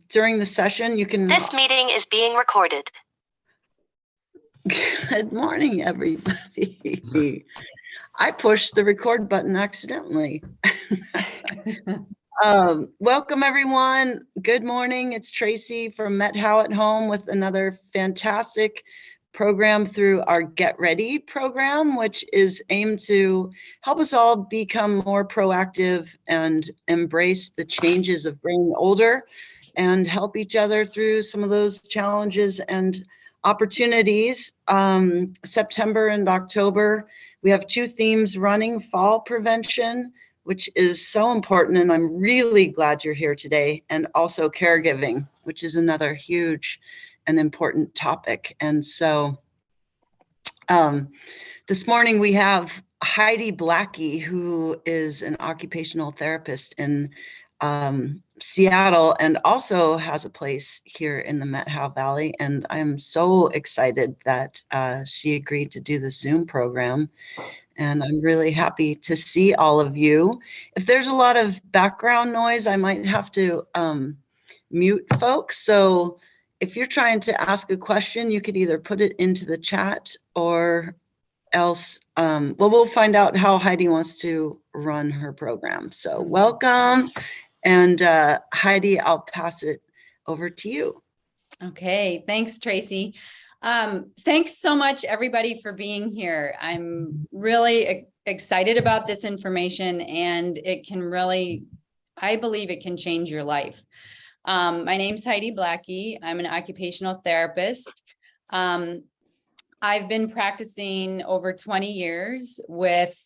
during the session, you can... This meeting is being recorded. Good morning, everybody. I pushed the record button accidentally. Welcome, everyone. Good morning. It's Tracy from Met How at Home with another fantastic program through our Get Ready program, which is aimed to help us all become more proactive and embrace the changes of growing older and help each other through some of those challenges and opportunities. September and October, we have two themes running: fall prevention, which is so important, and I'm really glad you're here today, and also caregiving, which is another huge and important topic. And so this morning we have Heidi Blacke, who is an occupational therapist in Seattle and also has a place here in the Met How Valley. And I'm so excited that she agreed to do the Zoom program. And I'm really happy to see all of you. If there's a lot of background noise, I might have to mute folks. So if you're trying to ask a question, you could either put it into the chat or else, well, we'll find out how Heidi wants to run her program. So welcome. And Heidi, I'll pass it over to you. Okay, thanks, Tracy. Thanks so much, everybody, for being here. I'm really excited about this information, and it can really, I believe it can change your life. My name's Heidi Blacke. I'm an occupational therapist. I've been practicing over 20 years with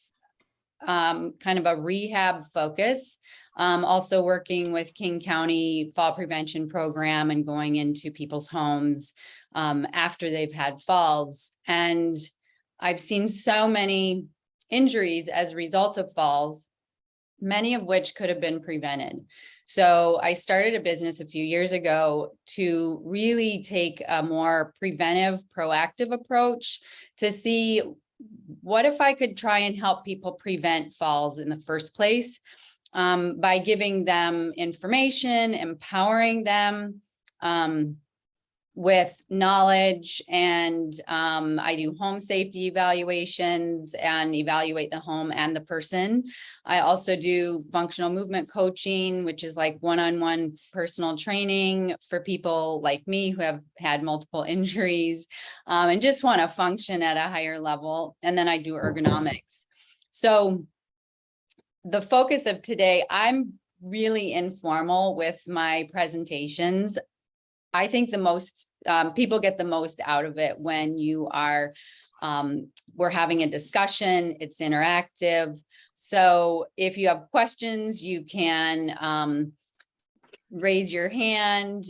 kind of a rehab focus. Also working with King County Fall Prevention Program and going into people's homes after they've had falls. And I've seen so many injuries as a result of falls, many of which could have been prevented. So I started a business a few years ago to really take a more preventive, proactive approach to see what if I could try and help people prevent falls in the first place. By giving them information, empowering them with knowledge, and I do home safety evaluations and evaluate the home and the person. I also do functional movement coaching, which is like one-on-one personal training for people like me who have had multiple injuries and just want to function at a higher level. And then I do ergonomics. So the focus of today, I'm really informal with my presentations. I think the most people get the most out of it when you are, we're having a discussion, it's interactive. So if you have questions, you can raise your hand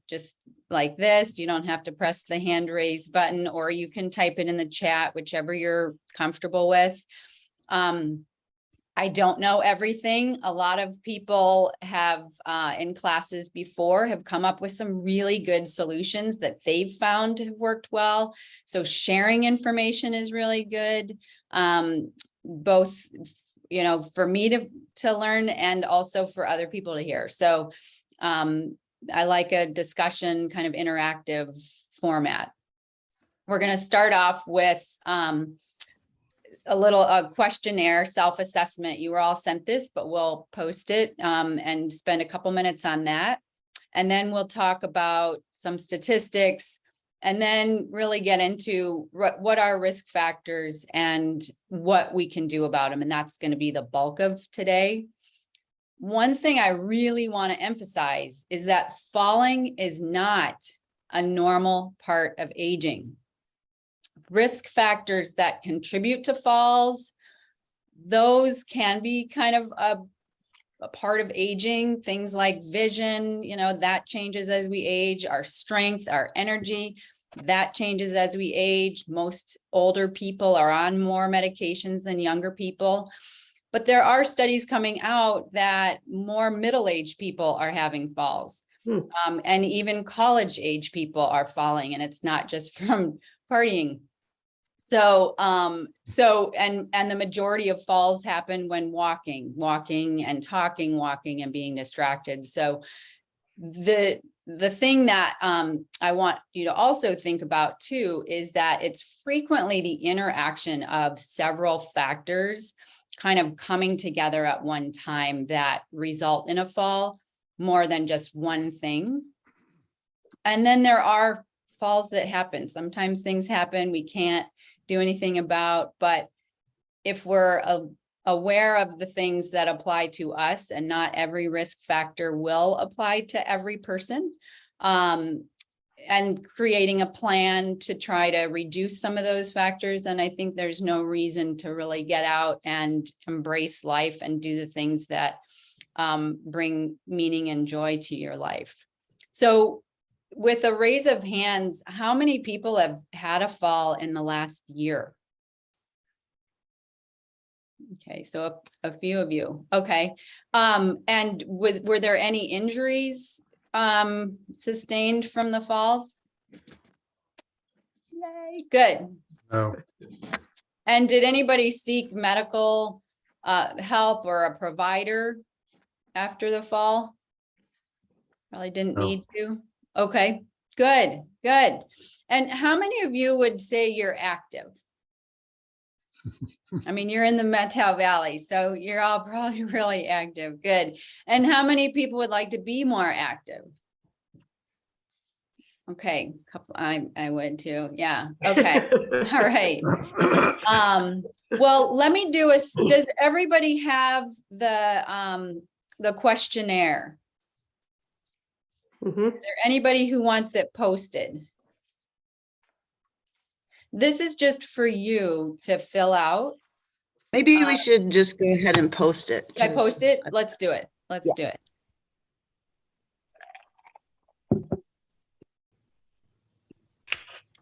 just like this. You don't have to press the hand raise button, or you can type it in the chat, whichever you're comfortable with. I don't know everything. A lot of people have in classes before have come up with some really good solutions that they've found have worked well. So sharing information is really good, both, you know, for me to learn and also for other people to hear. So I like a discussion kind of interactive format. We're going to start off with a questionnaire self-assessment. You were all sent this, but we'll post it and spend a couple minutes on that. And then we'll talk about some statistics and then really get into what are risk factors and what we can do about them. And that's going to be the bulk of today. One thing I really want to emphasize is that falling is not a normal part of aging. Risk factors that contribute to falls, those can be kind of a part of aging. Things like vision, you know, that changes as we age. Our strength, our energy, that changes as we age. Most older people are on more medications than younger people. But there are studies coming out that more middle-aged people are having falls. And even college-age people are falling, and it's not just from partying. So, and the majority of falls happen when walking and talking, walking and being distracted. So The thing that I want you to also think about too is that it's frequently the interaction of several factors kind of coming together at one time that result in a fall, more than just one thing. And then there are falls that happen. Sometimes things happen we can't do anything about, but if we're aware of the things that apply to us, and not every risk factor will apply to every person, and creating a plan to try to reduce some of those factors, then I think there's no reason to really get out and embrace life and do the things that bring meaning and joy to your life. So with a raise of hands, how many people have had a fall in the last year? Okay, so a few of you. Okay. And were there any injuries sustained from the falls? Yay, good. No. And did anybody seek medical help or a provider after the fall? Probably didn't No. need to. Okay, good, good. And how many of you would say you're active? I mean, you're in the Methow Valley, so you're all probably really active. Good. And how many people would like to be more active? Okay, couple, I would too. Yeah. Okay. All right. Well, let me do does everybody have the questionnaire? Mhm. Is there anybody who wants it posted? This is just for you to fill out. Maybe we should just go ahead and post it. Should I 'cause post it? Let's do it. Let's Yeah. do it.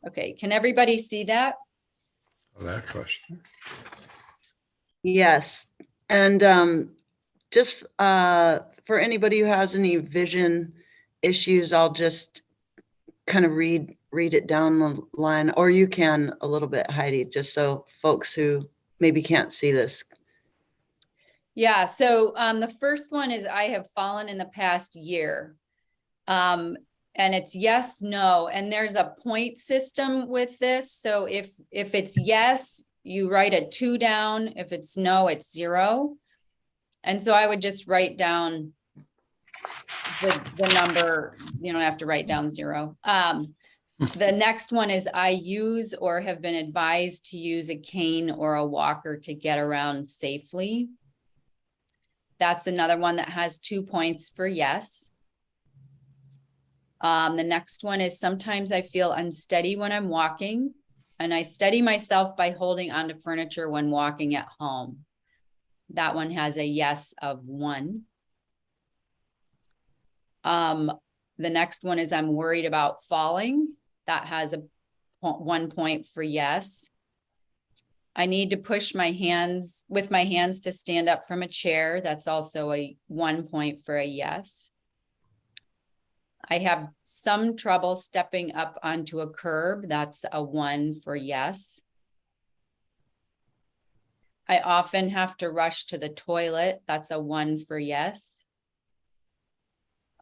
Okay, can everybody see that? Oh, that question. Yes, and just for anybody who has any vision issues, I'll just kind of read it down the line, or you can a little bit, Heidi, just so folks who maybe can't see this. Yeah, so the first one is I have fallen in the past year. And it's yes, no, and there's a point system with this. So if it's yes, you write a 2 down. If it's no, it's 0. And so I would just write down the number. You don't have to write down 0. The next one is I use or have been advised to use a cane or a walker to get around safely. That's another one that has 2 points for yes. The next one is sometimes I feel unsteady when I'm walking, and I steady myself by holding onto furniture when walking at home. That one has a yes of 1. The next one is I'm worried about falling. That has a 1 point for yes. I need to push my hands to stand up from a chair. That's also a 1 point for a yes. I have some trouble stepping up onto a curb. That's a 1 for yes. I often have to rush to the toilet. That's a 1 for yes.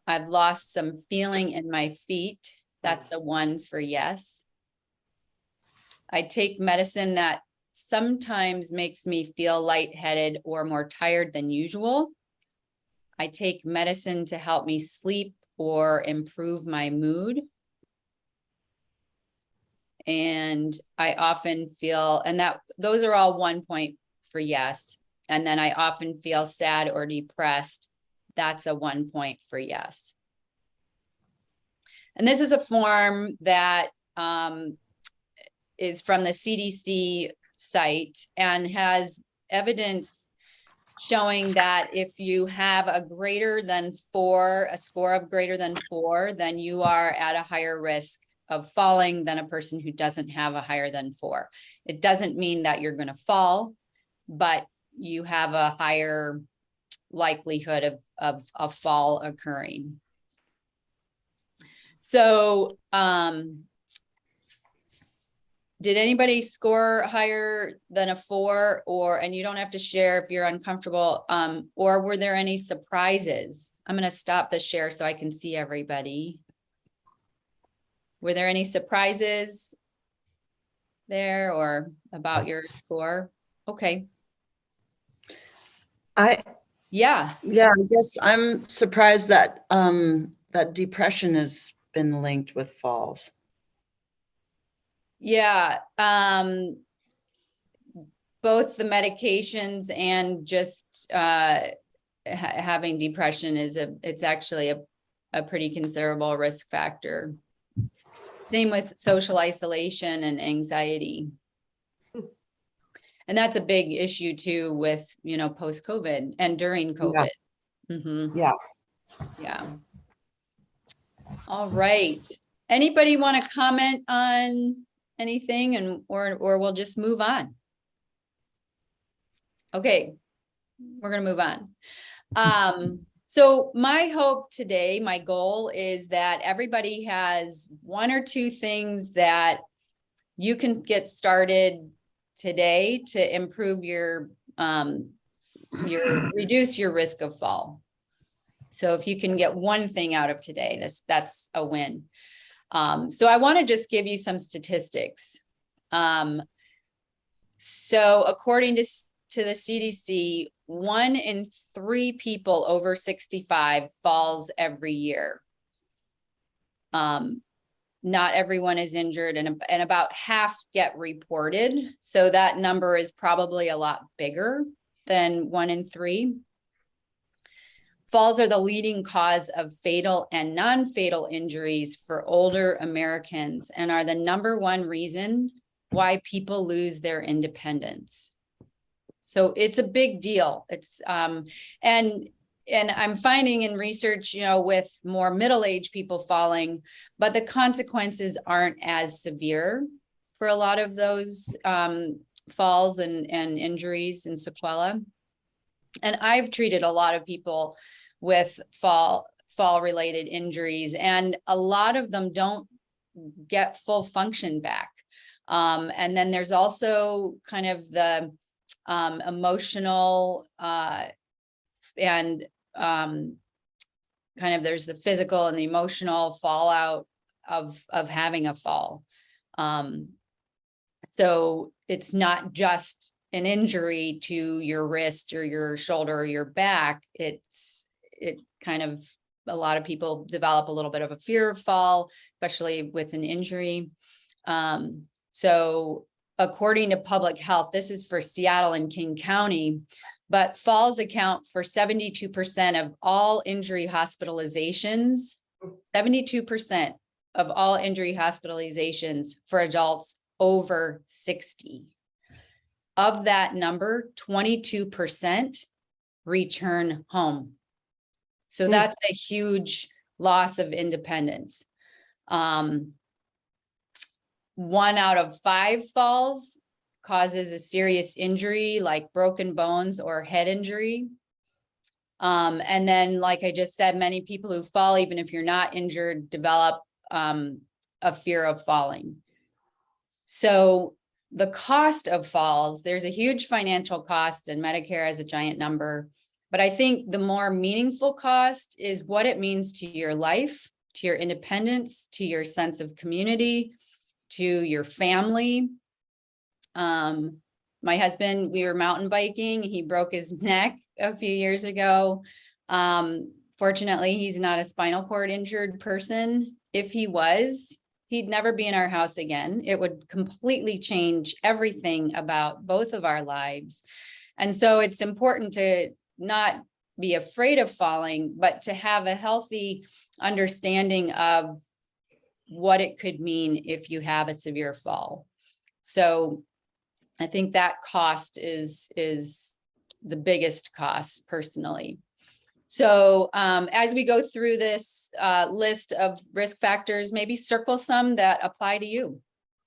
I've lost some feeling in my feet. That's a 1 for yes. I take medicine that sometimes makes me feel lightheaded or more tired than usual. I take medicine to help me sleep or improve my mood. And I often feel, and those are all 1 point for yes. And then I often feel sad or depressed. That's a 1 point for yes. And this is a form that is from the CDC site and has evidence showing that if you have a greater than 4, a score of greater than 4, then you are at a higher risk of falling than a person who doesn't have a higher than 4. It doesn't mean that you're going to fall, but you have a higher likelihood of a fall occurring. So Did anybody score higher than a 4, and you don't have to share if you're uncomfortable, or were there any surprises? I'm going to stop the share so I can see everybody. Were there any surprises there or about your score? Okay. Yeah. I guess I'm surprised that that depression has been linked with falls. Yeah. Both the medications and just having depression it's actually a pretty considerable risk factor. Same with social isolation and anxiety. And that's a big issue too with, post-COVID and during COVID. Yeah. Yeah. All right. Anybody want to comment on anything or we'll just move on? Okay, we're going to move on. So my hope today, my goal is that everybody has 1 or 2 things that you can get started today to improve your reduce your risk of fall. So if you can get one thing out of today, that's a win. So I want to just give you some statistics. So according to the CDC, 1 in 3 people over 65 falls every year. Not everyone is injured, and about half get reported. So that number is probably a lot bigger than 1 in 3. Falls are the leading cause of fatal and non-fatal injuries for older Americans and are the #1 reason why people lose their independence. So it's a big deal. It's and I'm finding in research, with more middle-aged people falling, but the consequences aren't as severe for a lot of those falls and injuries and sequela. And I've treated a lot of people with fall related injuries, and a lot of them don't get full function back. And then there's also kind of the emotional and kind of there's the physical and the emotional fallout of having a fall. So it's not just an injury to your wrist or your shoulder or your back. It kind of, a lot of people develop a little bit of a fear of fall, especially with an injury. So according to public health, this is for Seattle and King County, but falls account for 72% of all injury hospitalizations, 72% of all injury hospitalizations for adults over 60. Of that number, 22% return home. So that's a huge loss of independence. 1 out of 5 falls causes a serious injury like broken bones or head injury. And then, like I just said, many people who fall, even if you're not injured, develop a fear of falling. So the cost of falls, there's a huge financial cost, and Medicare has a giant number. But I think the more meaningful cost is what it means to your life, to your independence, to your sense of community, to your family. My husband, we were mountain biking. He broke his neck a few years ago. Fortunately, he's not a spinal cord injured person. If he was, he'd never be in our house again. It would completely change everything about both of our lives. And so it's important to not be afraid of falling, but to have a healthy understanding of what it could mean if you have a severe fall. So I think that cost is the biggest cost personally. So as we go through this list of risk factors, maybe circle some that apply to you.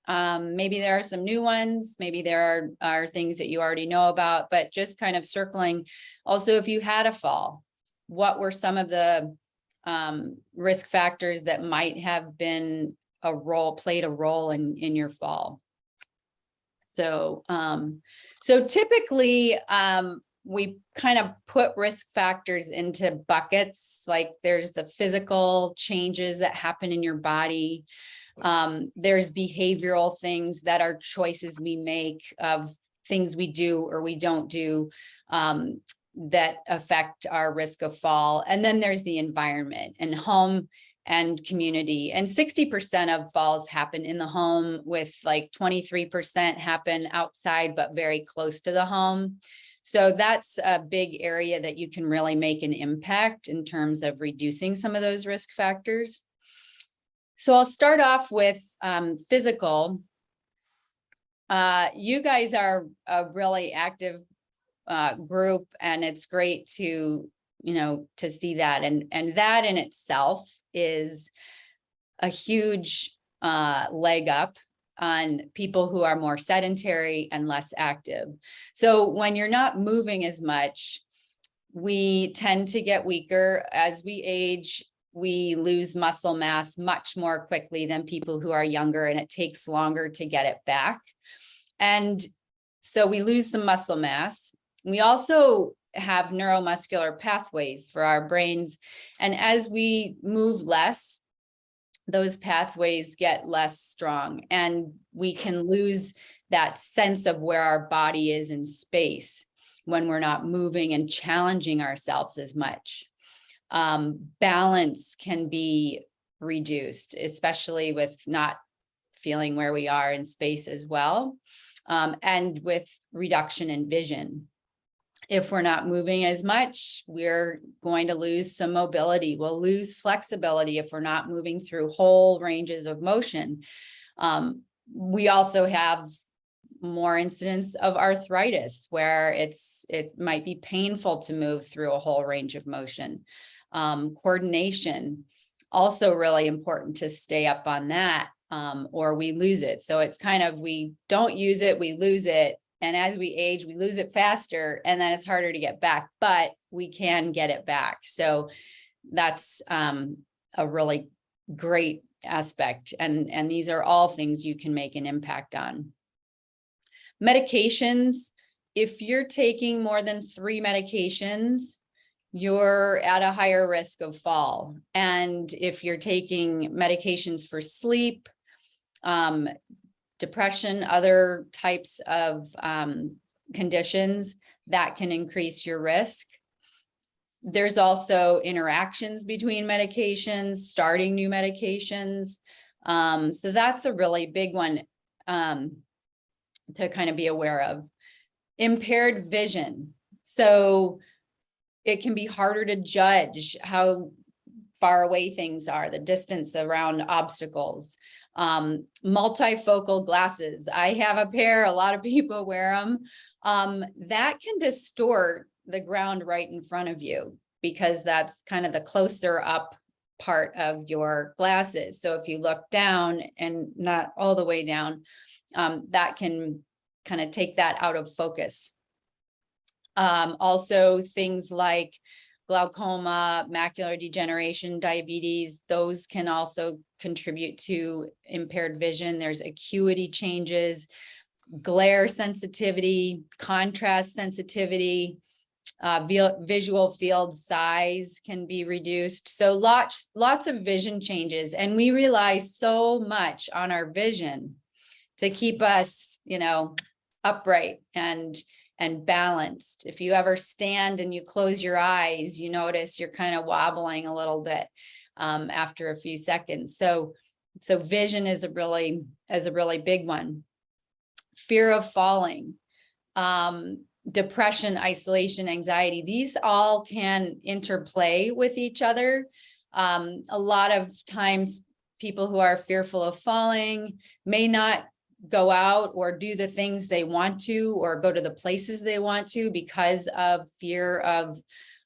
Maybe there are some new ones, maybe there are things that you already know about, but just kind of circling. Also, if you had a fall, what were some of the risk factors that might have been played a role in your fall? So, so typically, we kind of put risk factors into buckets, like there's the physical changes that happen in your body. There's behavioral things that are choices we make of things we do or we don't do, that affect our risk of fall. And then there's the environment and home and community. And 60% of falls happen in the home, with like 23% happen outside, but very close to the home. So that's a big area that you can really make an impact in terms of reducing some of those risk factors. So I'll start off with physical. You guys are a really active group, and it's great to, to see that. And that in itself is a huge leg up on people who are more sedentary and less active. So when you're not moving as much, we tend to get weaker. As we age, we lose muscle mass much more quickly than people who are younger, and it takes longer to get it back. And so we lose some muscle mass. We also have neuromuscular pathways for our brains. And as we move less, those pathways get less strong, and we can lose that sense of where our body is in space when we're not moving and challenging ourselves as much. Balance can be reduced, especially with not feeling where we are in space as well, and with reduction in vision. If we're not moving as much, we're going to lose some mobility. We'll lose flexibility if we're not moving through whole ranges of motion. We also have more incidents of arthritis, where it might be painful to move through a whole range of motion. Coordination, also really important to stay up on that, or we lose it. So it's kind of, we don't use it, we lose it. And as we age, we lose it faster, and then it's harder to get back, but we can get it back. So that's a really great aspect. And these are all things you can make an impact on. Medications, if you're taking more than 3 medications, you're at a higher risk of fall. And if you're taking medications for sleep, depression, other types of conditions, that can increase your risk. There's also interactions between medications, starting new medications. So that's a really big one to kind of be aware of. Impaired vision. So it can be harder to judge how far away things are, the distance around obstacles. Multifocal glasses. I have a pair, a lot of people wear them. That can distort the ground right in front of you, because that's kind of the closer up part of your glasses. So if you look down and not all the way down, that can kind of take that out of focus. Also things like glaucoma, macular degeneration, diabetes, those can also contribute to impaired vision. There's acuity changes, glare sensitivity, contrast sensitivity, visual field size can be reduced. So lots of vision changes. And we rely so much on our vision to keep us, upright and balanced. If you ever stand and you close your eyes, you notice you're kind of wobbling a little bit after a few seconds. So vision is a really big one. Fear of falling, depression, isolation, anxiety, these all can interplay with each other. A lot of times people who are fearful of falling may not go out or do the things they want to, or go to the places they want to, because of fear of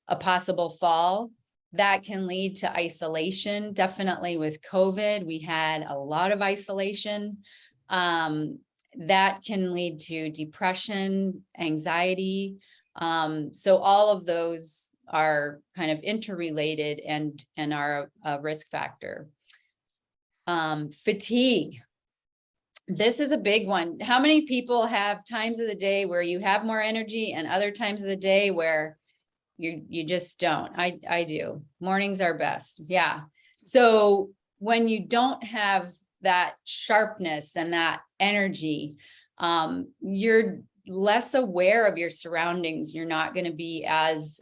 a possible fall. That can lead to isolation. Definitely with COVID, we had a lot of isolation. That can lead to depression, anxiety. So all of those are kind of interrelated and are a risk factor. Fatigue. This is a big one. How many people have times of the day where you have more energy and other times of the day where you just don't? I do. Mornings are best. Yeah. So when you don't have that sharpness and that energy, you're less aware of your surroundings. You're not going to be as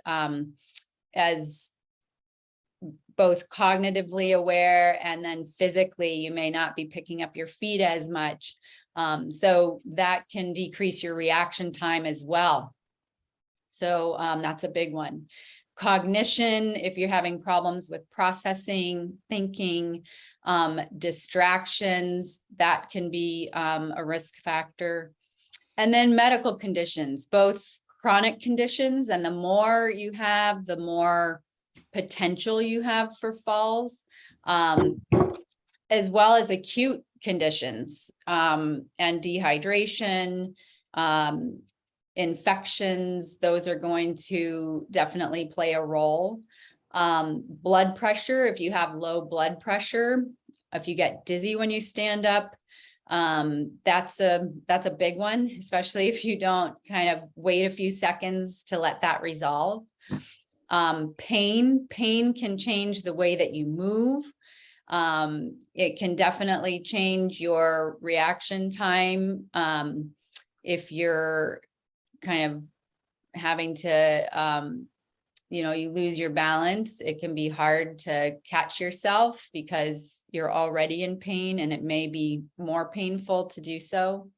both cognitively aware, and then physically you may not be picking up your feet as much. So that can decrease your reaction time as well. So that's a big one. Cognition, if you're having problems with processing, thinking, distractions, that can be a risk factor. And then medical conditions, both chronic conditions, and the more you have, the more potential you have for falls, as well as acute conditions, and dehydration, infections. Those are going to definitely play a role. Blood pressure, if you have low blood pressure, if you get dizzy when you stand up, that's a big one, especially if you don't kind of wait a few seconds to let that resolve. Pain can change the way that you move. It can definitely change your reaction time. If you're kind of having to, you lose your balance, it can be hard to catch yourself because you're already in pain, and it may be more painful to do so.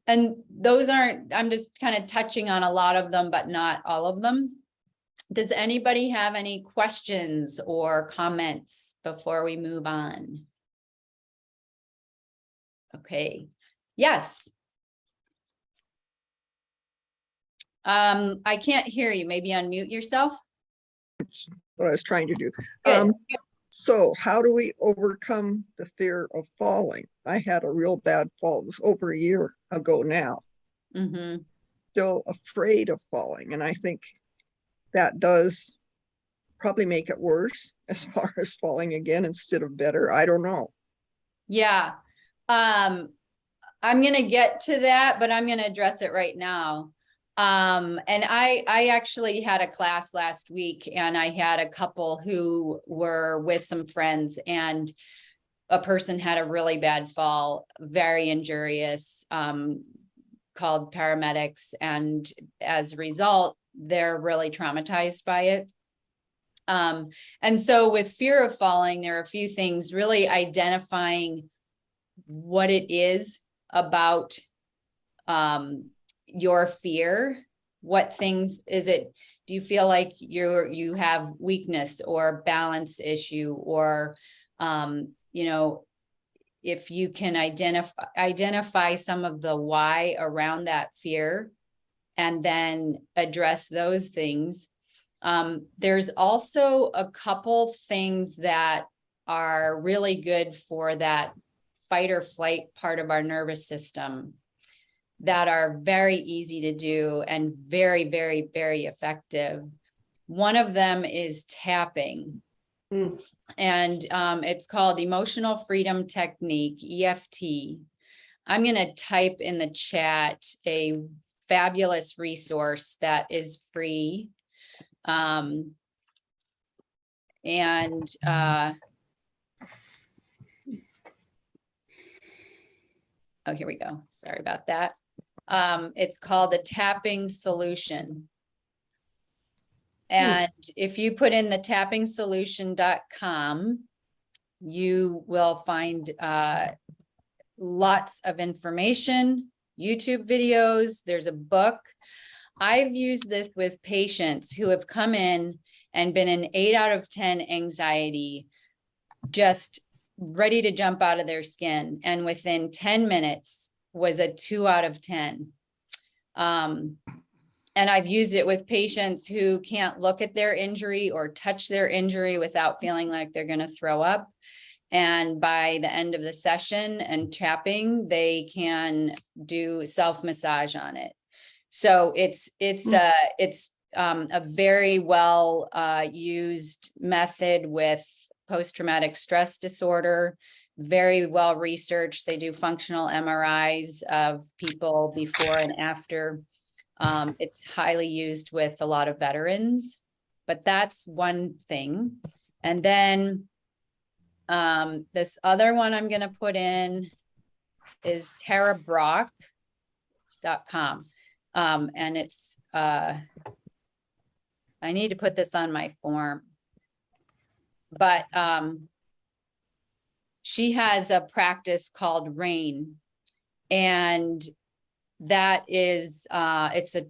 And those aren't, I'm just kind of touching on a lot of them, but not all of them. Does anybody have any questions or comments before we move on? Okay. Yes. I can't hear you. Maybe unmute yourself. What I was trying to do. Good. So how do we overcome the fear of falling? I had a real bad fall. It was over a year ago now. Mm-hmm. Still afraid of falling. And I think that does probably make it worse as far as falling again instead of better. I don't know. Yeah. I'm going to get to that, but I'm going to address it right now. And I actually had a class last week, and I had a couple who were with some friends, and a person had a really bad fall, very injurious, called paramedics. And as a result, they're really traumatized by it. And so with fear of falling, there are a few things: really identifying what it is about your fear. What things is it? Do you feel like you have weakness or balance issue, or if you can identify some of the why around that fear, and then address those things. There's also a couple things that are really good for that fight or flight part of our nervous system that are very easy to do and very, very, very effective. One of them is tapping. And it's called Emotional Freedom Technique, EFT. I'm going to type in the chat a fabulous resource that is free. Oh, here we go. Sorry about that. It's called the Tapping Solution. And if you put in the tappingsolution.com, you will find lots of information, YouTube videos. There's a book. I've used this with patients who have come in and been an 8 out of 10 anxiety, just ready to jump out of their skin. And within 10 minutes was a 2 out of 10. And I've used it with patients who can't look at their injury or touch their injury without feeling like they're going to throw up. And by the end of the session and tapping, they can do self-massage on it. So it's a very well used method with post-traumatic stress disorder, very well researched. They do functional MRIs of people before and after. It's highly used with a lot of veterans, but that's one thing. And then this other one I'm going to put in is tarabrock.com. And it's, I need to put this on my form, but she has a practice called RAIN, and that is, it's a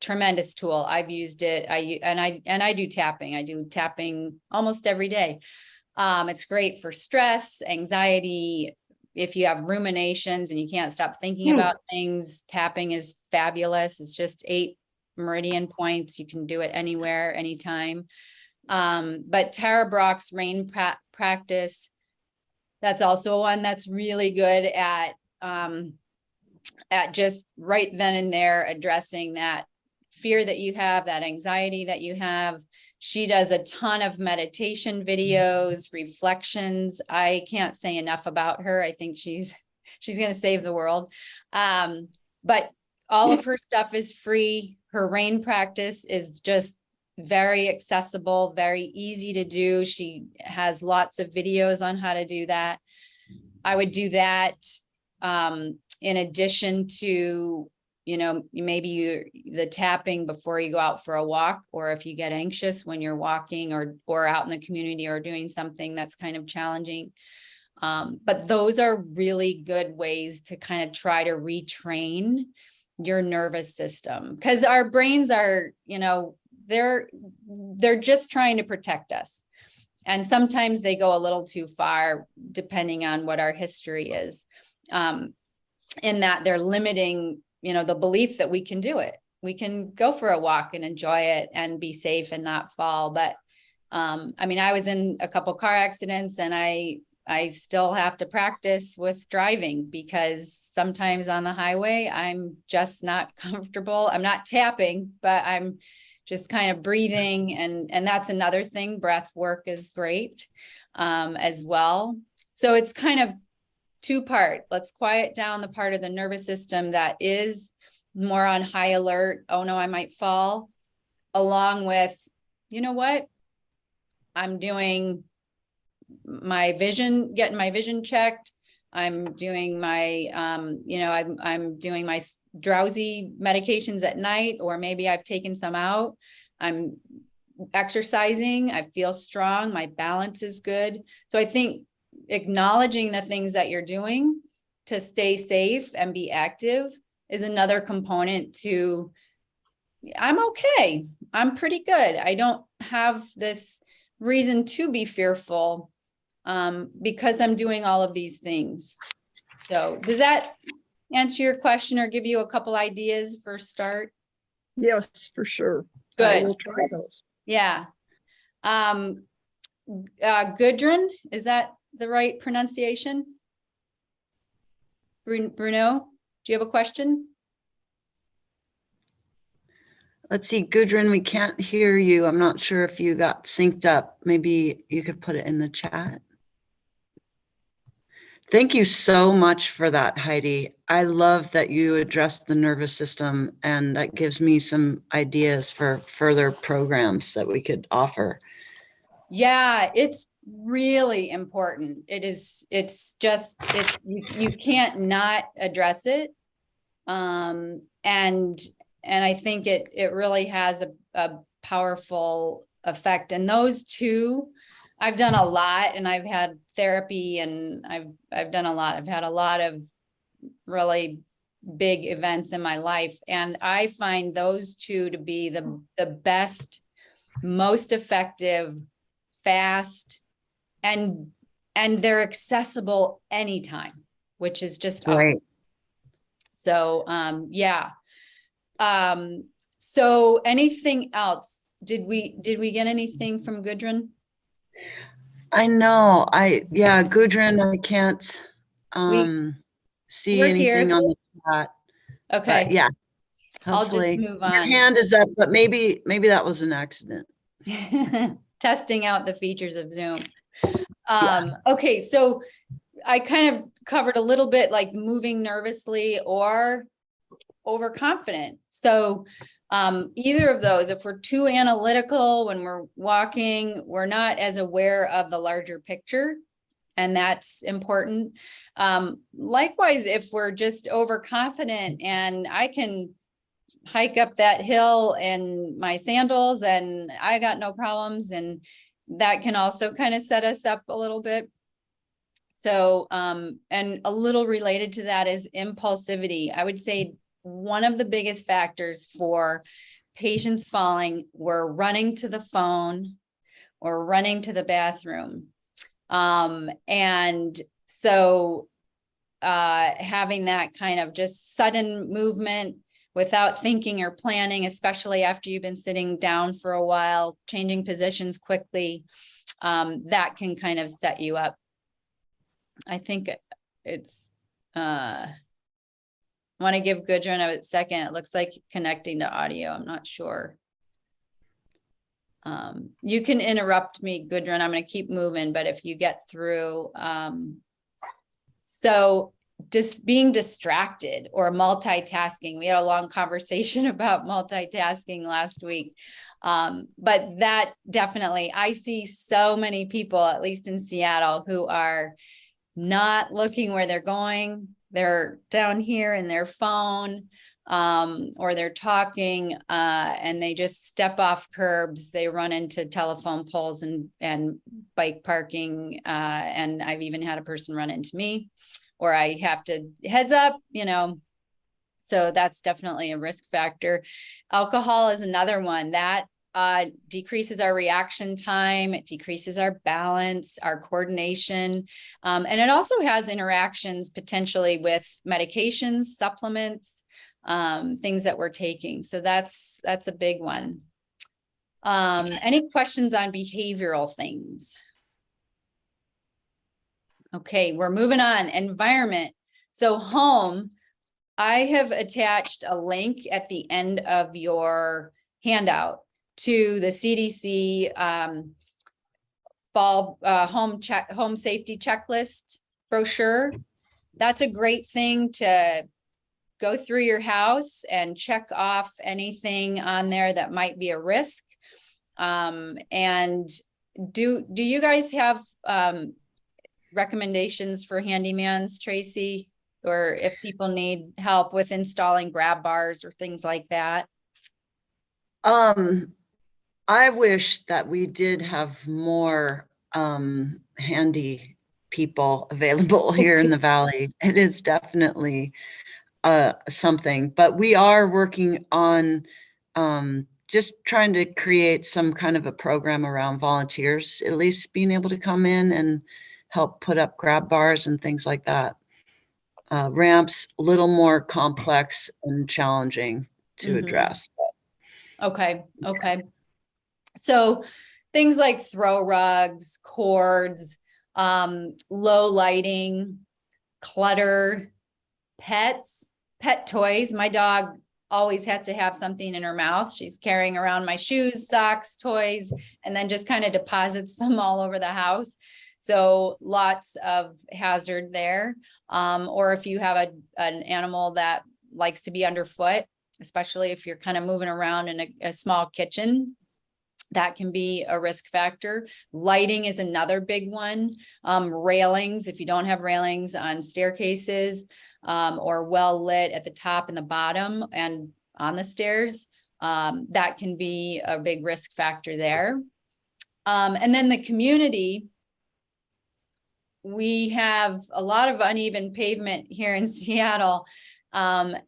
tremendous tool. I've used it. I do tapping. I do tapping almost every day. It's great for stress, anxiety. If you have ruminations and you can't stop thinking about things, tapping is fabulous. It's just 8 meridian points. You can do it anywhere, anytime. But Tara Brock's RAIN practice, that's also one that's really good at just right then and there addressing that fear that you have, that anxiety that you have. She does a ton of meditation videos, reflections. I can't say enough about her. I think she's going to save the world. But all of her stuff is free. Her RAIN practice is just very accessible, very easy to do. She has lots of videos on how to do that. I would do that in addition to, maybe the tapping before you go out for a walk, or if you get anxious when you're walking or out in the community or doing something that's kind of challenging. But those are really good ways to kind of try to retrain your nervous system, because our brains are, they're just trying to protect us. And sometimes they go a little too far, depending on what our history is, in that they're limiting, the belief that we can do it. We can go for a walk and enjoy it and be safe and not fall. But I was in a couple car accidents, and I still have to practice with driving, because sometimes on the highway, I'm just not comfortable. I'm not tapping, but I'm just kind of breathing. And that's another thing. Breath work is great as well. So it's kind of 2-part. Let's quiet down the part of the nervous system that is more on high alert. Oh no, I might fall. Along with, I'm doing my vision, getting my vision checked. I'm doing my, I'm doing my drowsy medications at night, or maybe I've taken some out. I'm exercising. I feel strong. My balance is good. So I think acknowledging the things that you're doing to stay safe and be active is another component to, I'm okay. I'm pretty good. I don't have this reason to be fearful because I'm doing all of these things. So does that answer your question or give you a couple ideas for a start? Yes, for sure. Good. I will try those. Yeah. Gudrun, is that the right pronunciation? Bruno, do you have a question? Let's see, Gudrun, we can't hear you. I'm not sure if you got synced up. Maybe you could put it in the chat. Thank you so much for that, Heidi. I love that you addressed the nervous system, and that gives me some ideas for further programs that we could offer. Yeah, it's really important. It's just you can't not address it. And I think it really has a powerful effect. And those two, I've done a lot, and I've had therapy, and I've done a lot. I've had a lot of really big events in my life, and I find those two to be the best, most effective, fast, and they're accessible anytime, which is just Right. awesome. So yeah. So anything else? Did we get anything from Gudrun? I know. Yeah, Gudrun, I can't see we're anything here. on the chat. Okay. But yeah, I'll just hopefully move your on. hand is up, but maybe that was an accident. Testing out the features of Zoom. Yeah. Okay, so I kind of covered a little bit like moving nervously or overconfident. So either of those, if we're too analytical when we're walking, we're not as aware of the larger picture, and that's important. Likewise, if we're just overconfident and I can hike up that hill in my sandals and I got no problems, and that can also kind of set us up a little bit. So, and a little related to that is impulsivity. I would say one of the biggest factors for patients falling were running to the phone or running to the bathroom. And so having that kind of just sudden movement without thinking or planning, especially after you've been sitting down for a while, changing positions quickly, that can kind of set you up. I think it's, I want to give Gudrun a second. It looks like connecting to audio. I'm not sure. You can interrupt me, Gudrun. I'm going to keep moving, but if you get through, so just being distracted or multitasking. We had a long conversation about multitasking last week. But that definitely, I see so many people, at least in Seattle, who are not looking where they're going. They're down here in their phone, or they're talking, and they just step off curbs. They run into telephone poles and bike parking. And I've even had a person run into me, or I have to heads up, you know. So that's definitely a risk factor. Alcohol is another one that decreases our reaction time. It decreases our balance, our coordination. And it also has interactions potentially with medications, supplements, things that we're taking. So that's a big one. Any questions on behavioral things? Okay, we're moving on. Environment. So home, I have attached a link at the end of your handout to the CDC fall home safety checklist brochure. That's a great thing to go through your house and check off anything on there that might be a risk. And do you guys have recommendations for Handymans, Tracy, or if people need help with installing grab bars or things like that? I wish that we did have more handy people available here in the Valley. It is definitely something, but we are working on just trying to create some kind of a program around volunteers, at least being able to come in and help put up grab bars and things like that. Ramps, a little more complex and challenging to address. Okay. So things like throw rugs, cords, low lighting, clutter, pets, pet toys. My dog always had to have something in her mouth. She's carrying around my shoes, socks, toys, and then just kind of deposits them all over the house. So lots of hazard there. Or if you have an animal that likes to be underfoot, especially if you're kind of moving around in a small kitchen, that can be a risk factor. Lighting is another big one. Railings, if you don't have railings on staircases, or well lit at the top and the bottom and on the stairs, that can be a big risk factor there. And then the community, we have a lot of uneven pavement here in Seattle. And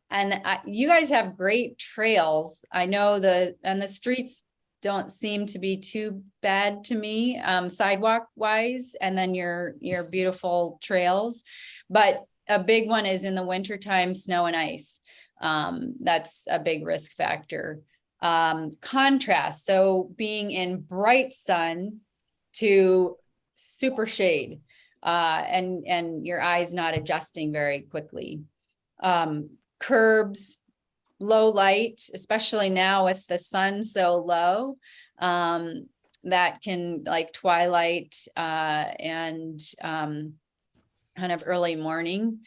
you guys have great trails. I know the streets don't seem to be too bad to me, sidewalk wise, and then your beautiful trails. But a big one is in the wintertime, snow and ice. That's a big risk factor. Contrast, so being in bright sun to super shade, and your eyes not adjusting very quickly. Curbs, low light, especially now with the sun so low, that can, like twilight, and kind of early morning.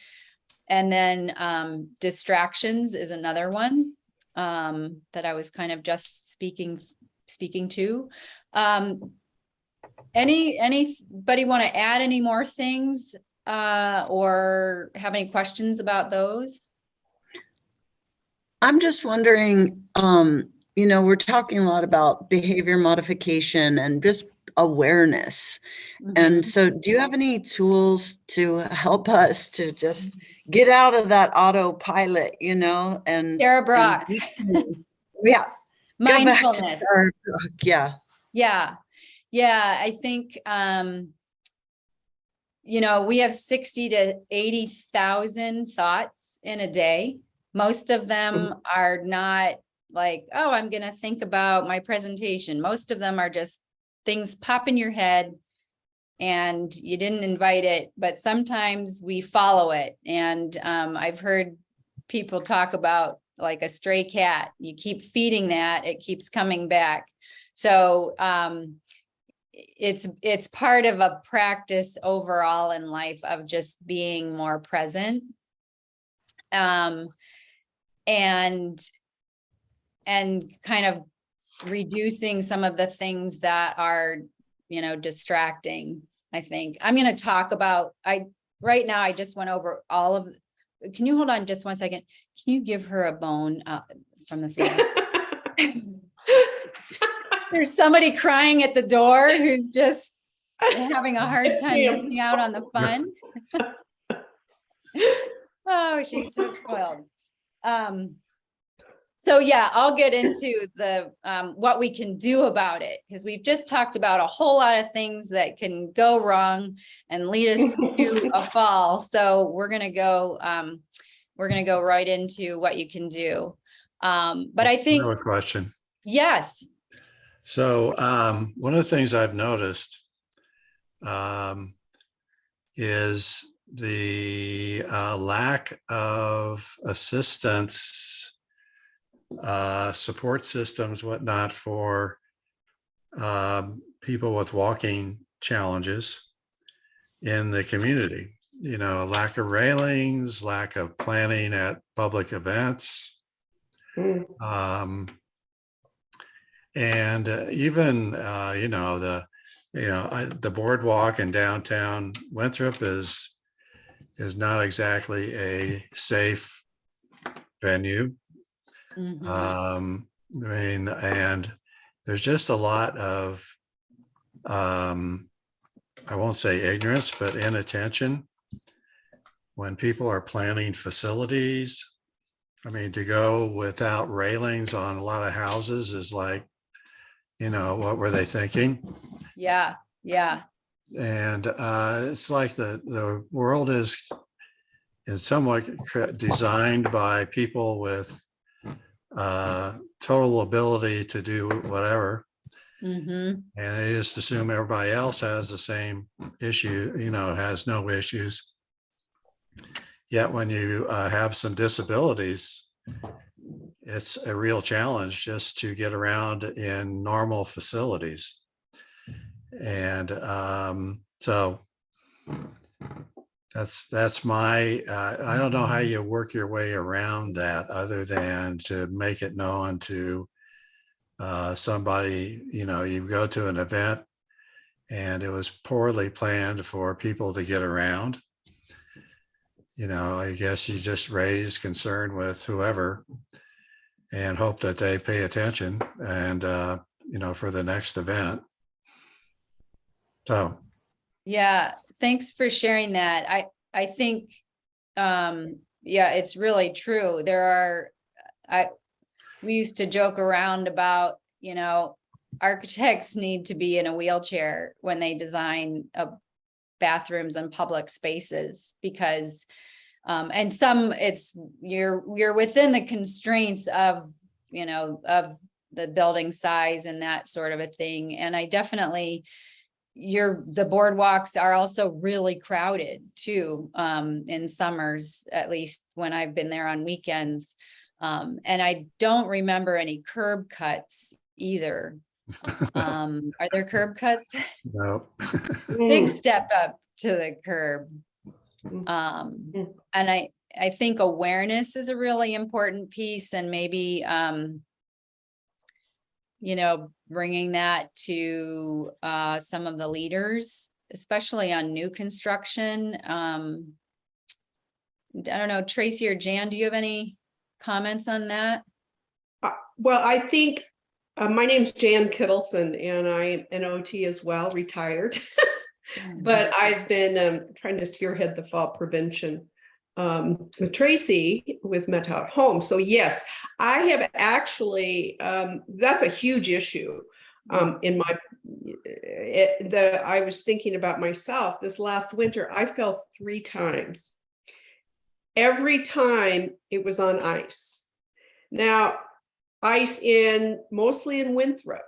And then distractions is another one that I was kind of just speaking to. Anybody want to add any more things or have any questions about those? I'm just wondering, we're talking a lot about behavior modification and just awareness. And so do you have any tools to help us to just get out of that autopilot, and Sarah Brock. Yeah. Go back to Mindfulness. Sarah Brock, yeah. Yeah. I think, we have 60 to 80,000 thoughts in a day. Most of them are not like, oh, I'm going to think about my presentation. Most of them are just things pop in your head and you didn't invite it, but sometimes we follow it. And I've heard people talk about like a stray cat. You keep feeding that, it keeps coming back. So it's part of a practice overall in life of just being more present. And kind of reducing some of the things that are, distracting. I think I'm going to talk about, right now, I just went over all of, can you hold on just 1 second? Can you give her a bone from the Facebook? There's somebody crying at the door who's just having a hard time missing out on the fun. Oh, she's so spoiled. So yeah, I'll get into the what we can do about it, because we've just talked about a whole lot of things that can go wrong and lead us to a fall. So we're gonna go right into what you can do. But I think I have a question. Yes. So one of the things I've noticed is the lack of assistance, support systems, whatnot, for people with walking challenges in the community. Lack of railings, lack of planning at public events. And even, the boardwalk in downtown Winthrop is not exactly a safe venue. And there's just a lot of, I won't say ignorance, but inattention when people are planning facilities. I mean, to go without railings on a lot of houses is like, what were they thinking? Yeah. And it's like the world is somewhat designed by people with total ability to do whatever. And they just assume everybody else has the same issue, has no issues. Yet when you have some disabilities, it's a real challenge just to get around in normal facilities. And so that's my, I don't know how you work your way around that other than to make it known to somebody. You go to an event and it was poorly planned for people to get around. I guess you just raise concern with whoever and hope that they pay attention and, for the next event. So. Yeah. Thanks for sharing that. I think, it's really true. We used to joke around about, architects need to be in a wheelchair when they design bathrooms and public spaces, because and some you're within the constraints of of the building size and that sort of a thing. And I definitely, the boardwalks are also really crowded too, in summers, at least when I've been there on weekends. And I don't remember any curb cuts either. Are there curb cuts? No. Big step up to the curb. And I think awareness is a really important piece, and maybe, bringing that to some of the leaders, especially on new construction. I don't know, Tracy or Jan, do you have any comments on that? Well, I think my name's Jan Kittleson, and I'm an OT as well, retired. But I've been trying to spearhead the fall prevention with Tracy with Mental at Home. So yes, I have actually, that's a huge issue in my, I was thinking about myself this last winter. I fell 3 times. Every time it was on ice. Now, ice mostly in Winthrop.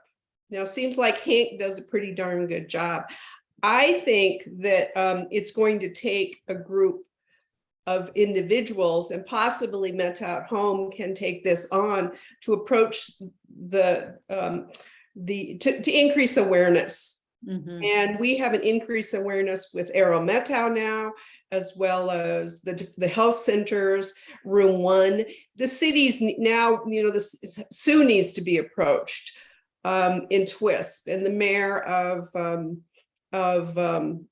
Now, it seems like Hank does a pretty darn good job. I think that it's going to take a group of individuals, and possibly Mental at Home can take this on to approach to increase awareness. Mm-hmm. And we have an increased awareness with Aerometau now, as well as the health centers, Room 1. The cities now, this soon needs to be approached in TWISP, and the mayor of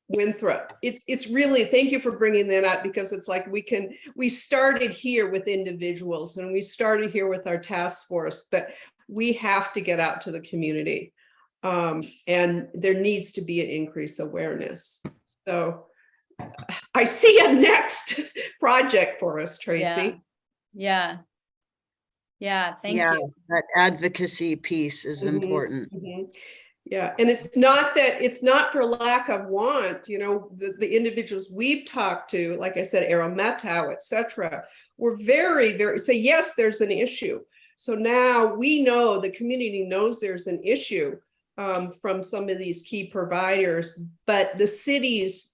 Winthrop. It's really, thank you for bringing that up, because it's like we started here with individuals, and we started here with our task force, but we have to get out to the community. And there needs to be an increased awareness. So I see a next project for us, Tracy. Yeah. Thank you. That advocacy piece is important. Mm-hmm. Yeah, and it's not for lack of want. The individuals we've talked to, like I said, Aerometau, etc., were very, very say, yes, there's an issue. So now we know, the community knows there's an issue from some of these key providers, but the cities,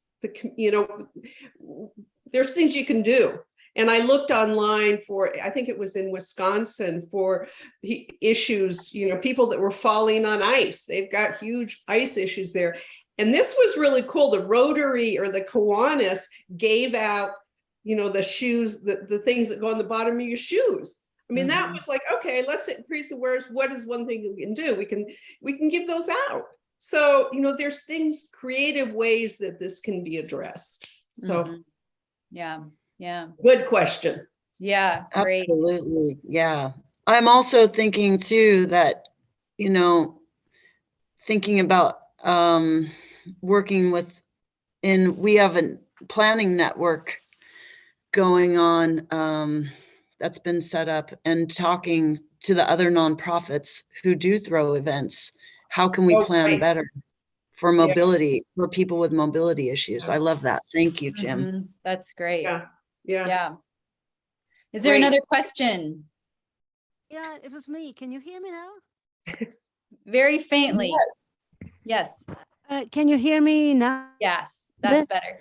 there's things you can do. And I looked online for, I think it was in Wisconsin, for issues, people that were falling on ice. They've got huge ice issues there. And this was really cool. The Rotary or the Kiwanis gave out, the shoes, the things that go on the bottom of your shoes. I mean, that was like, okay, let's increase awareness. What is one thing we can do? We can give those out. So, there's creative ways that this can be addressed. So, yeah. Good question. Yeah, great. Absolutely. Yeah. I'm also thinking too that, thinking about working we have a planning network going on that's been set up, and talking to the other nonprofits who do throw events. How can we plan better for mobility, for people with mobility issues? I love that. Thank you, Jim. That's great. Yeah. Is there another question? Yeah, it was me. Can you hear me now? Very faintly. Yes. Can you hear me now? Yes, that's better.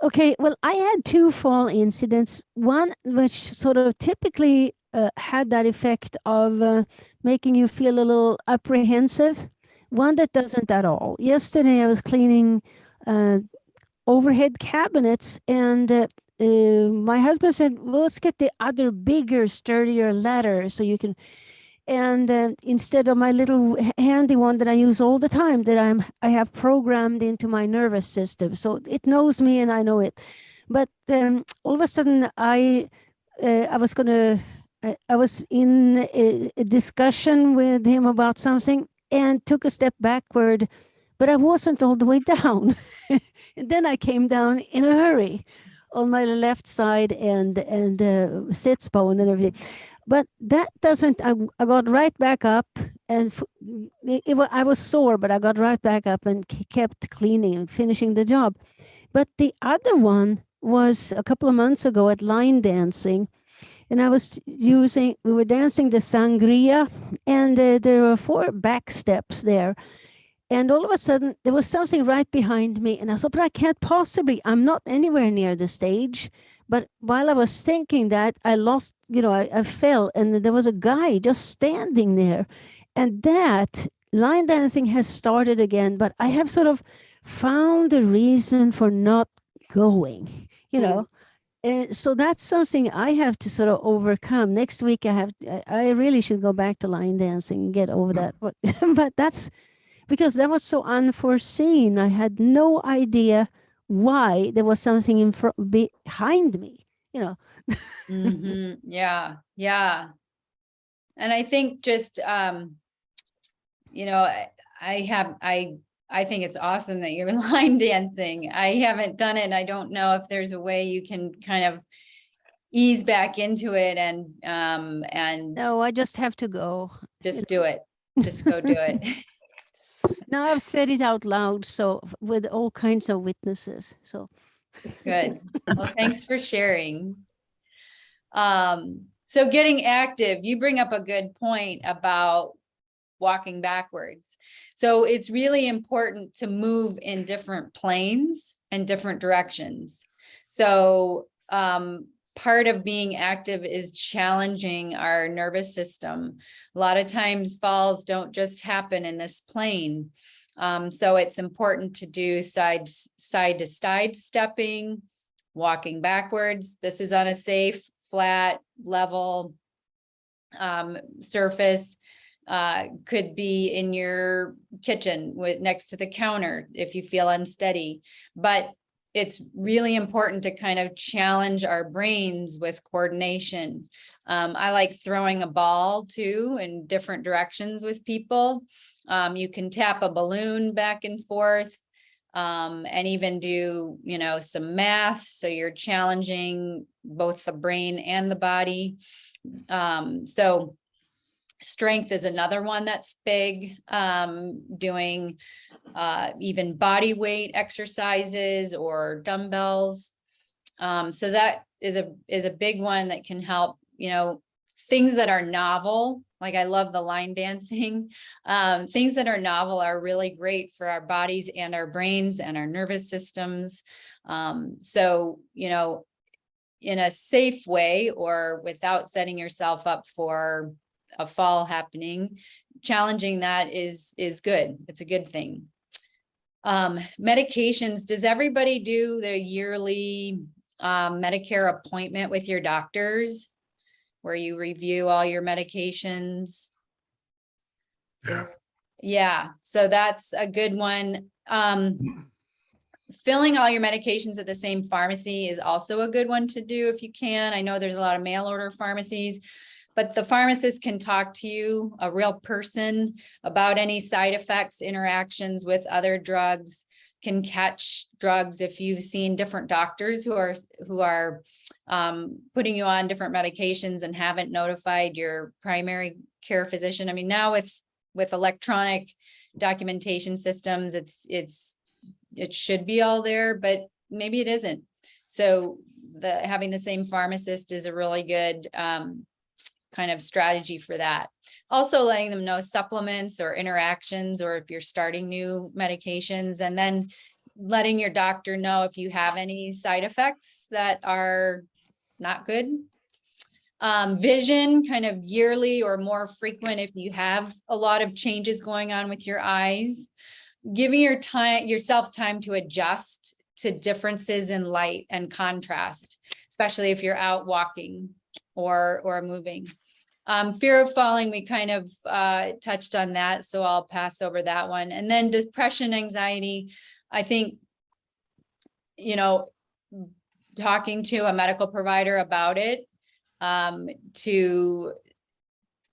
Okay, well, I had 2 fall incidents. One which sort of typically had that effect of making you feel a little apprehensive. One that doesn't at all. Yesterday, I was cleaning overhead cabinets, and my husband said, well, let's get the other bigger, sturdier ladder so you can, and instead of my little handy one that I use all the time, that I have programmed into my nervous system. So it knows me and I know it. But all of a sudden I was in a discussion with him about something and took a step backward, but I wasn't all the way down. And then I came down in a hurry on my left side and sits bone and everything. But that doesn't, I got right back up, and I was sore, but I got right back up and kept cleaning and finishing the job. But the other one was a couple of months ago at line dancing, and we were dancing the sangria, and there were 4 back steps there. And all of a sudden, there was something right behind me. And I thought, but I can't possibly, I'm not anywhere near the stage. But while I was thinking that, I lost, I fell. And there was a guy just standing there. And that line dancing has started again. But I have sort of found a reason for not going. you know. And so that's something I have to sort of overcome. Next week, I really should go back to line dancing and get over that. But, but that's because that was so unforeseen. I had no idea why there was something behind me, you know. Yeah. Yeah. And I think just, you know, I think it's awesome that you're line dancing. I haven't done it. And I don't know if there's a way you can kind of ease back into it and No, I just have to go. just do it. Just go do it. Now I've said it out loud, so with all kinds of witnesses. So Good. Well, thanks for sharing. So getting active, you bring up a good point about walking backwards. So it's really important to move in different planes and different directions. So part of being active is challenging our nervous system. A lot of times falls don't just happen in this plane. So it's important to do side to side stepping, walking backwards. This is on a safe, flat, level surface. Could be in your kitchen next to the counter if you feel unsteady. But it's really important to kind of challenge our brains with coordination. I like throwing a ball too in different directions with people. You can tap a balloon back and forth, and even do, you know, some math. So you're challenging both the brain and the body. So strength is another one that's big, doing even body weight exercises or dumbbells. So that is a big one that can help, you know, things that are novel. Like I love the line dancing. Things that are novel are really great for our bodies and our brains and our nervous systems. So, you know, in a safe way or without setting yourself up for a fall happening, challenging that is good. It's a good thing. Medications. Does everybody do their yearly Medicare appointment with your doctors where you review all your medications? Yeah. Yeah, so that's a good one. Filling all your medications at the same pharmacy is also a good one to do if you can. I know there's a lot of mail order pharmacies, but the pharmacist can talk to you, a real person, about any side effects, interactions with other drugs, can catch drugs if you've seen different doctors who are putting you on different medications and haven't notified your primary care physician. I mean, now with electronic documentation systems, it should be all there, but maybe it isn't. So having the same pharmacist is a really good kind of strategy for that. Also letting them know supplements or interactions, or if you're starting new medications, and then letting your doctor know if you have any side effects that are not good. Vision, kind of yearly or more frequent if you have a lot of changes going on with your eyes. Giving yourself time to adjust to differences in light and contrast, especially if you're out walking or moving. Fear of falling, we kind of touched on that, so I'll pass over that one. And then depression, anxiety, I think, you know, talking to a medical provider about it, to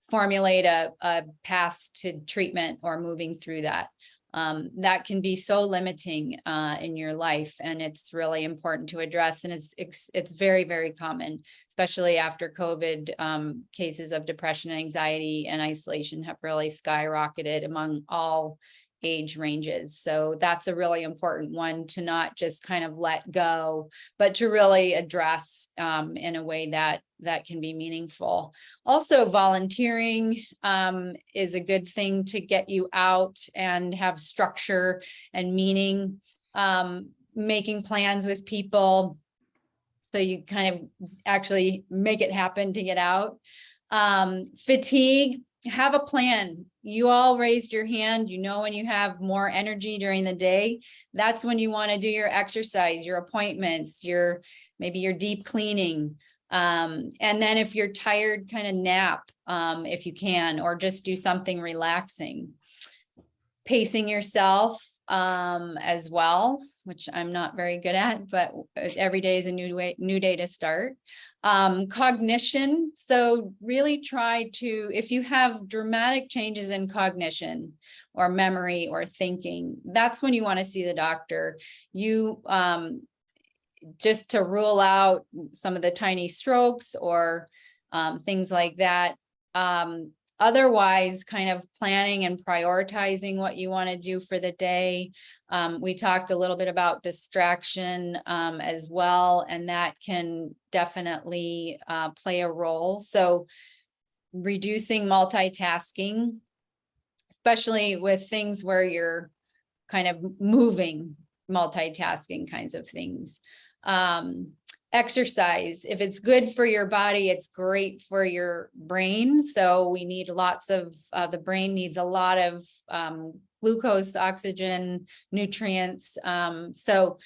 formulate a path to treatment or moving through that. That can be so limiting in your life, and it's really important to address. And it's very, very common, especially after COVID. Cases of depression, anxiety, and isolation have really skyrocketed among all age ranges. So that's a really important one to not just kind of let go, but to really address in a way that can be meaningful. Also, volunteering is a good thing to get you out and have structure and meaning, making plans with people so you kind of actually make it happen to get out. Fatigue, have a plan. You all raised your hand. You know, when you have more energy during the day, that's when you want to do your exercise, your appointments, maybe your deep cleaning. And then if you're tired, kind of nap, if you can, or just do something relaxing. Pacing yourself, as well, which I'm not very good at, but every day is a new day to start. Cognition. So really try to, if you have dramatic changes in cognition or memory or thinking, that's when you want to see the doctor. You, just to rule out some of the tiny strokes or things like that. Otherwise, kind of planning and prioritizing what you want to do for the day. We talked a little bit about distraction as well, and that can definitely play a role. So reducing multitasking, especially with things where you're kind of moving, multitasking kinds of things. Exercise, if it's good for your body, it's great for your brain. So we need lots of, the brain needs a lot of glucose, oxygen, nutrients. So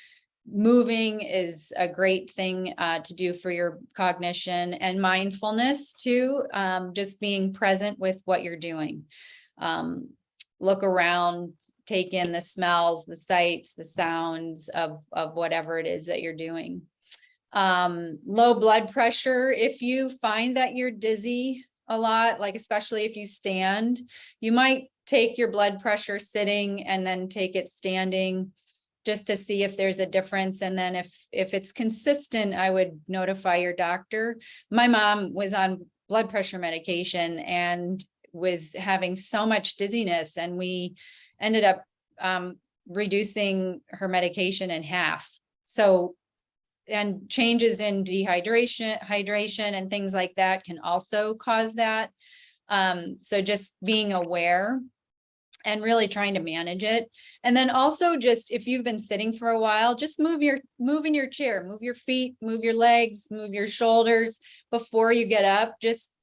moving is a great thing to do for your cognition, and mindfulness too, just being present with what you're doing. Look around, take in the smells, the sights, the sounds of whatever it is that you're doing. Low blood pressure. If you find that you're dizzy a lot, like especially if you stand, you might take your blood pressure sitting and then take it standing just to see if there's a difference. And then if it's consistent, I would notify your doctor. My mom was on blood pressure medication and was having so much dizziness, and we ended up reducing her medication in half. So, and changes in hydration and things like that can also cause that. So just being aware and really trying to manage it. And then also just, if you've been sitting for a while, just move in your chair, move your feet, move your legs, move your shoulders before you get up, just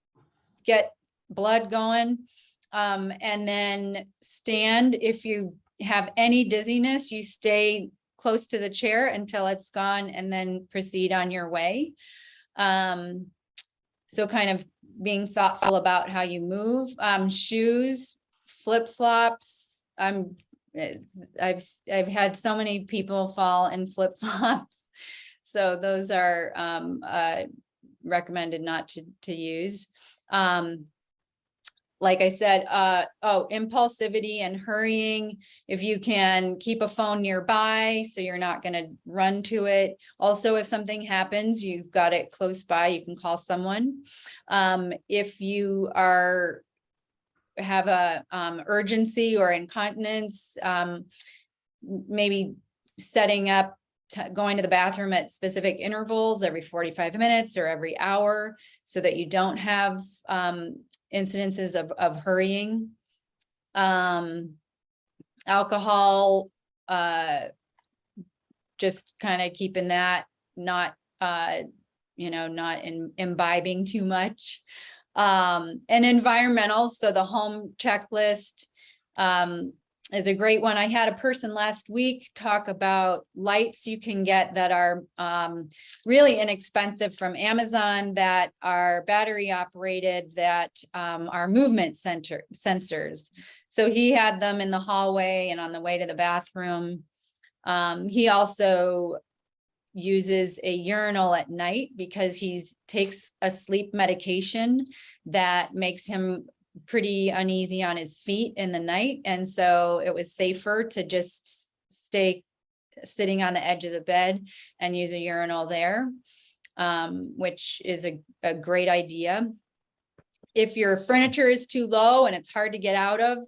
get blood going. And then stand. If you have any dizziness, you stay close to the chair until it's gone and then proceed on your way. So kind of being thoughtful about how you move. Shoes, flip-flops. I've had so many people fall in flip-flops. So those are recommended not to use. Like I said, impulsivity and hurrying. If you can keep a phone nearby, so you're not going to run to it. Also, if something happens, you've got it close by, you can call someone. If you have a urgency or incontinence, maybe setting up, going to the bathroom at specific intervals every 45 minutes or every hour, so that you don't have incidences of hurrying. Alcohol, just kind of keeping that, not imbibing too much. And environmental, so the home checklist is a great one. I had a person last week talk about lights you can get that are really inexpensive from Amazon, that are battery operated, that are movement sensors. So he had them in the hallway and on the way to the bathroom. He also uses a urinal at night because he takes a sleep medication that makes him pretty uneasy on his feet in the night. And so it was safer to just stay sitting on the edge of the bed and use a urinal there, which is a great idea. If your furniture is too low and it's hard to get out of,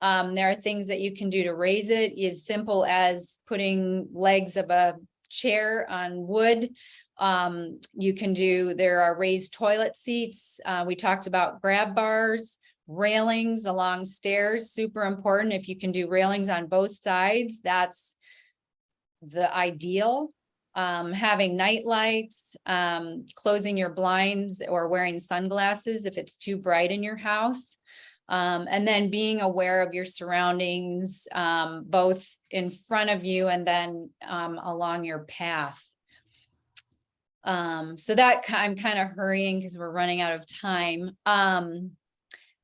there are things that you can do to raise it, as simple as putting legs of a chair on wood. There are raised toilet seats. We talked about grab bars, railings along stairs, super important. If you can do railings on both sides, that's the ideal. Having night lights, closing your blinds or wearing sunglasses if it's too bright in your house. And then being aware of your surroundings, both in front of you and then along your path. So that I'm kind of hurrying because we're running out of time.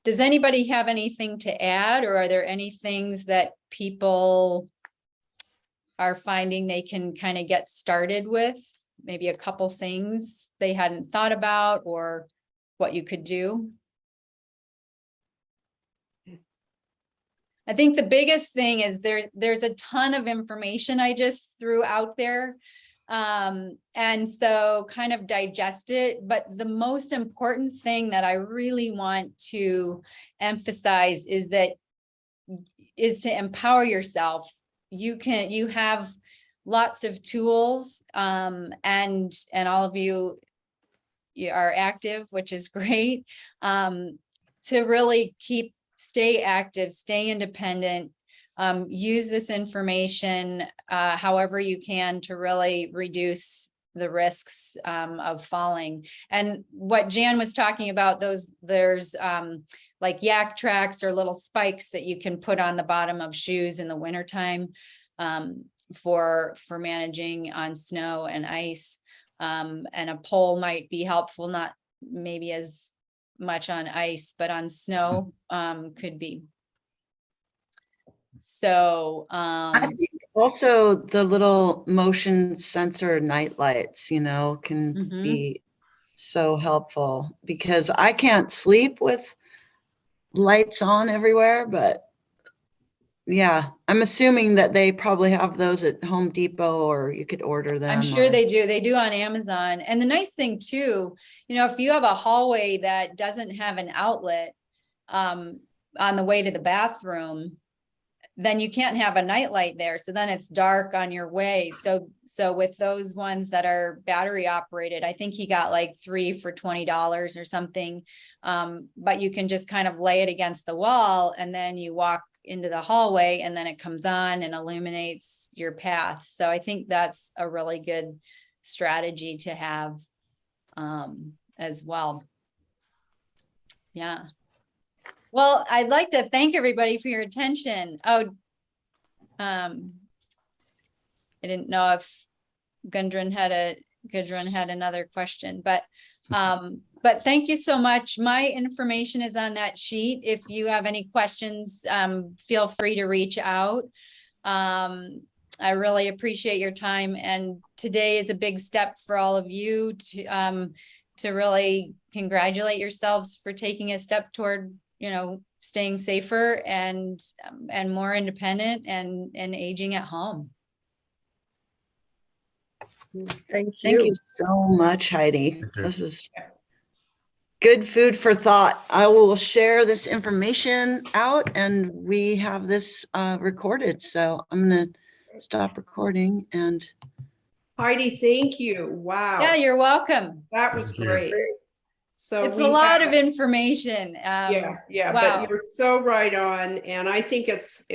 Does anybody have anything to add, or are there any things that people are finding they can kind of get started with? Maybe a couple things they hadn't thought about, or what you could do? I think the biggest thing is there's a ton of information I just threw out there. And so kind of digest it. But the most important thing that I really want to emphasize is to empower yourself. You have lots of tools, and all of you are active, which is great, to really stay active, stay independent, use this information however you can to really reduce the risks of falling. And what Jan was talking about, there's like yak tracks or little spikes that you can put on the bottom of shoes in the wintertime for managing on snow and ice. And a pole might be helpful, not maybe as much on ice, but on snow could be. So I think also the little motion sensor night lights, can be so helpful, because I can't sleep with lights on everywhere, but yeah, I'm assuming that they probably have those at Home Depot, or you could order them. I'm sure they do on Amazon. And the nice thing too, if you have a hallway that doesn't have an outlet on the way to the bathroom, then you can't have a nightlight there. So then it's dark on your way. So with those ones that are battery operated, I think he got like 3 for $20 or something. But you can just kind of lay it against the wall, and then you walk into the hallway, and then it comes on and illuminates your path. So I think that's a really good strategy to have as well. Yeah. Well, I'd like to thank everybody for your attention. Oh, I didn't know if Gudrun had another question, but thank you so much. My information is on that sheet. If you have any questions, feel free to reach out. I really appreciate your time. And today is a big step for all of you to really congratulate yourselves for taking a step toward, staying safer and more independent and aging at home. Thank Thank you. you so much, Heidi. Thank you. This is good food for thought. I will share this information out, and we have this recorded. So I'm going to stop recording. And Heidi, thank you. Wow. Yeah, you're welcome. That was Thank you. great. So It's we a lot have- of information. yeah, wow. but you're so right on. And I think it's